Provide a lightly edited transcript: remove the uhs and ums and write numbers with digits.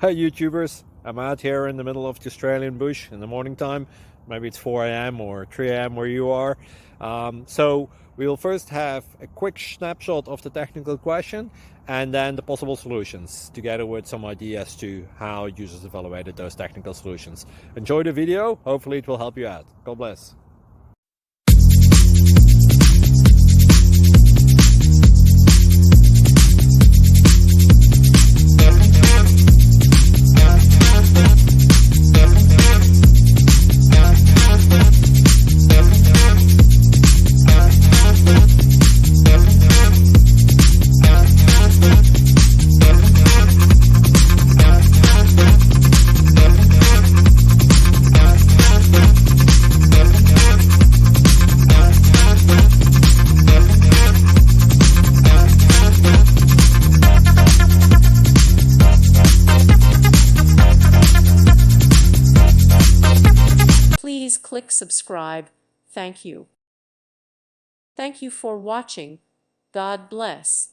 Hey YouTubers, I'm out here in the middle of the Australian bush in the morning time. Maybe it's 4 a.m. or 3 a.m. where you are. So we will first have a quick snapshot of the technical question and then the possible solutions, together with some ideas to how users evaluated those technical solutions. Enjoy the video, hopefully it will help you out. God bless. Please click subscribe. Thank you. Thank you for watching. God bless.